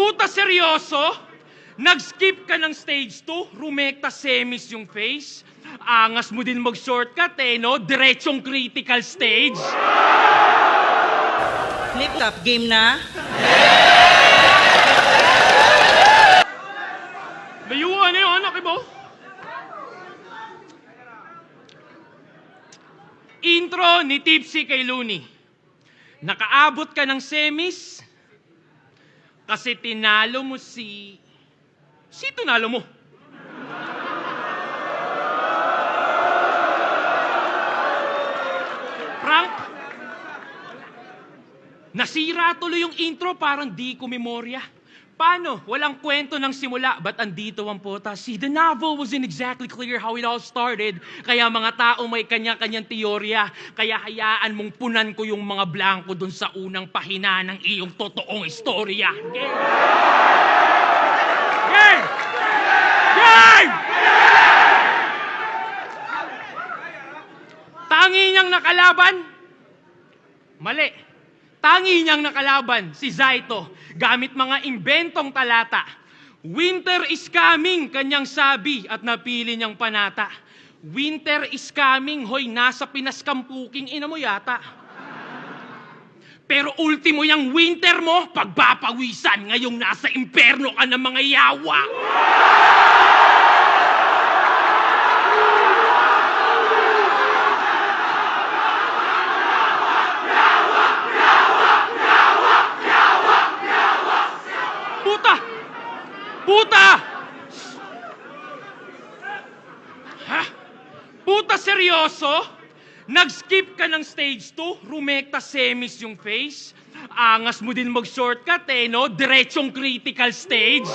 Puta seryoso? Nag-skip ka ng stage 2, rumekta semis yung face. Angas mo din mag-shortcut no? Diretsong critical stage. Flip top, game na? Layuan na yun, anak mo. Intro ni Tipsy kay Looney. Nakaabot ka ng semis kasi tinalo mo si tinalo mo? Frank? Nasira tuloy yung intro, parang di ko memorya. Paano? Walang kwento ng simula, ba't andito ang pota? See, the novel wasn't exactly clear how it all started, kaya mga tao may kanya-kanyang teorya, kaya hayaan mong punan ko yung mga blanco dun sa unang pahina ng iyong totoong istorya. Game! Game! Game! Tangi niyang nakalaban? Mali. Tangi niyang nakalaban, si Zaito, gamit mga imbentong talata. Winter is coming, kanyang sabi at napili niyang panata. Winter is coming, hoy, nasa pinaskampuking ina mo yata. Pero ultimo yung winter mo, pagpapawisan, ngayong nasa imperno ka ng mga yawa. Puta! Ha? Puta seryoso? Nag-skip ka ng stage 2, rumekta semis yung face. Angas mo din mag-shortcut no? Diretsong critical stage.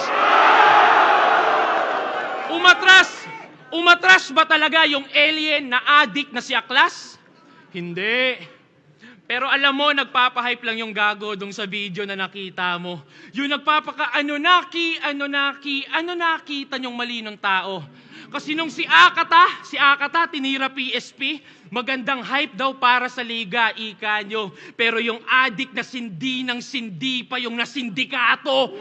Umatras ba talaga yung alien na addict na si Aklas? Hindi. Pero alam mo, nagpapahype lang yung gago dun sa video na nakita mo. Yung ano nakita niyong mali ng tao. Kasi nung si Akata, tinira PSP, magandang hype daw para sa liga, ika nyo. Pero yung addict na sindi ng sindi pa yung nasindikato.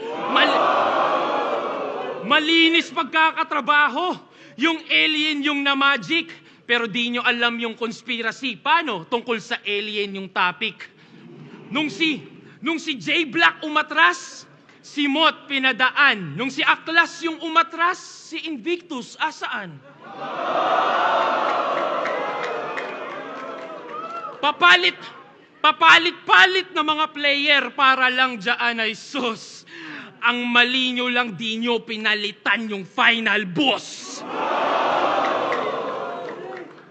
Malinis pagkakatrabaho. Yung alien yung na-magic. Pero di nyo alam yung conspiracy. Paano? Tungkol sa alien yung topic. Nung si J Black umatras, si Mot pinadaan. Nung si Aklas yung umatras, si Invictus asaan? Papalit-palit na mga player para lang dyan ay sus. Ang mali nyo lang di nyo pinalitan yung final boss.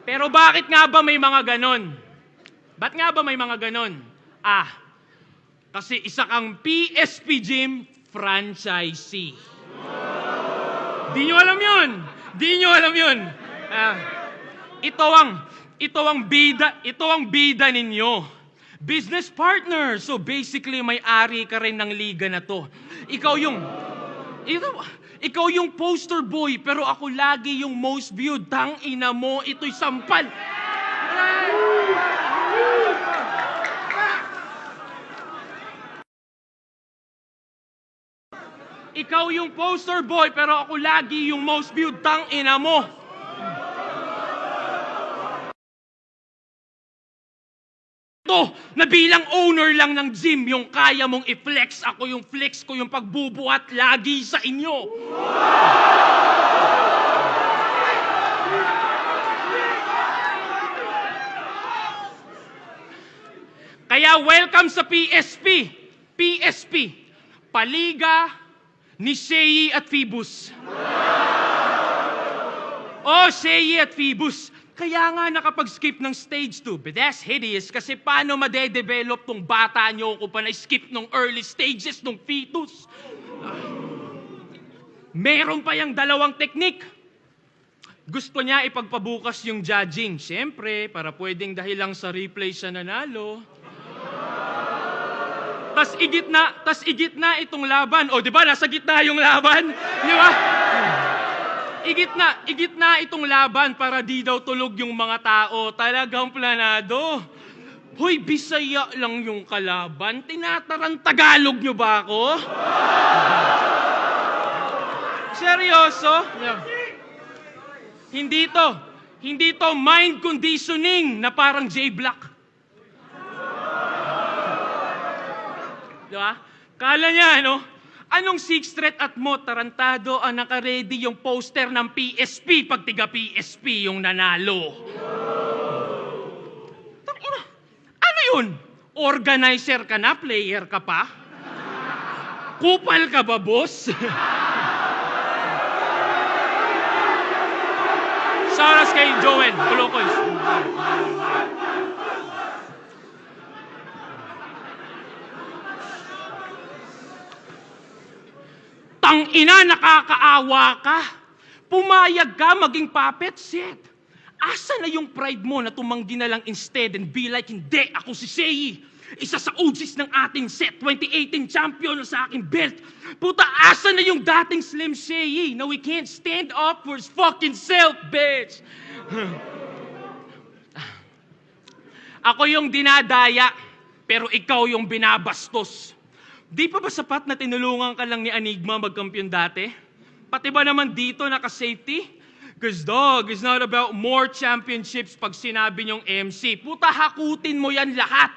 Pero bakit nga ba may mga ganon? Ba't nga ba may mga ganon? Kasi isa kang PSP Gym franchisee. Di nyo alam yun. Ito ang bida ninyo. Business partner. So basically, may-ari ka rin ng liga na to. Ikaw yung poster boy, pero ako lagi yung most viewed. Tang ina mo, ito'y sampal. Ikaw yung poster boy, pero ako lagi yung most viewed. Tang ina mo. Na bilang owner lang ng gym, yung kaya mong i-flex, ako yung flex ko yung pagbubuhat lagi sa inyo. Kaya welcome sa PSP. PSP, Paliga ni Shei at Phoebus. Shei at Phoebus. Kaya nga nakapag-skip ng stage 2. But that's hideous kasi paano madedevelop tong bata nyo kung pa na-skip ng early stages ng fetus? Meron pa yung dalawang teknik. Gusto niya ipagpabukas yung judging. Siyempre, para pwedeng dahil lang sa replay siya nanalo. Tas igit na itong laban. Di ba? Nasa gitna yung laban. Di ba? Igit na itong laban para di daw tulog yung mga tao. Talagang planado. Hoy, Bisaya lang yung kalaban. Tinatarang Tagalog nyo ba ako? Seryoso? Yeah. Hindi to mind conditioning na parang J-Block. Diba? Kala niya, anong Sixth Threat at mo, tarantado ang nakaredy yung poster ng PSP pag tiga PSP yung nanalo. Tangina, ano yun? Organizer ka na, player ka pa? Kupal ka ba, boss? Saras kay Joel, Tulokoys. Tangina, nakakaawa ka. Pumayag ka maging puppet set. Asa na yung pride mo na tumanggi na lang instead and be like, hindi, ako si Sei. Isa sa OGs ng ating set, 2018 champion sa aking belt. Puta, asa na yung dating Slim Sei? Now we can't stand up for his fucking self, bitch. Ako yung dinadaya, pero ikaw yung binabastos. Di pa ba sapat na tinulungan ka lang ni Enigma magkampiyon dati? Pati ba naman dito naka-safety? Because dog, it's not about more championships pag sinabi niyong MC. Puta, hakutin mo yan lahat.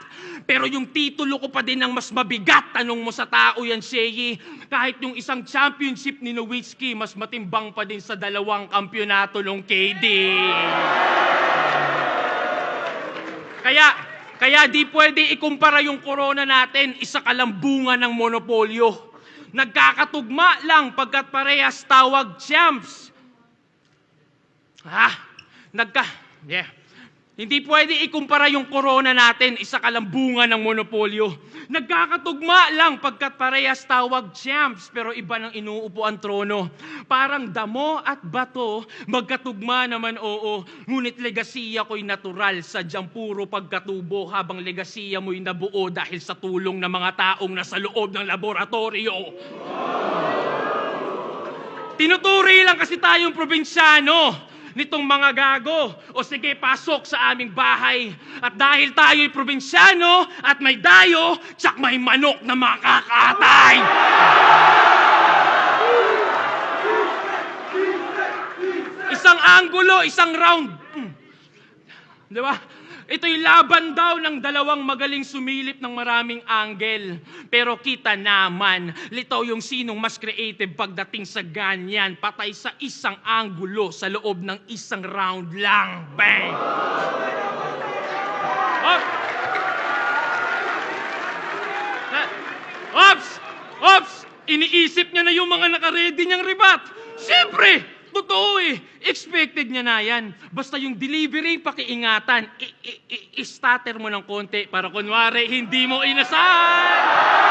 Pero yung titulo ko pa din ang mas mabigat. Tanong mo sa tao yan, Shei. Kahit yung isang championship ni Nowitzki, mas matimbang pa din sa 2 kampyonato ng KD. Kaya di pwede ikumpara yung corona natin, isa kalambungan ng monopolyo. Nagkakatugma lang pagkat parehas tawag champs. Hindi pwede ikumpara yung corona natin, isa kalambungan ng monopolyo. Nagkakatugma lang pagkat parehas tawag champs, pero iba ng inuupo ang trono. Parang damo at bato, magkatugma naman oo. Ngunit legasiya ko'y natural, sadyang puro pagkatubo, habang legasiya mo'y nabuo dahil sa tulong ng mga taong nasa loob ng laboratorio. Tinuturi lang kasi tayong probinsyano nitong mga gago. O sige, pasok sa aming bahay. At dahil tayo'y probinsyano at may dayo, tsak may manok na makakatay. Isang anggulo, isang round. Di ba? Ito'y laban daw ng 2 magaling sumilip ng maraming angle. Pero kita naman, litaw yung sinong mas creative pagdating sa ganyan. Patay sa isang anggulo sa loob ng isang round lang. Bang! Ops! Iniisip niya na yung mga nakaredy niyang ribat. Siyempre! Totoo eh. Expected niya na yan. Basta yung delivery, pakiingatan. I-stutter mo ng konti para kunwari hindi mo inasahan.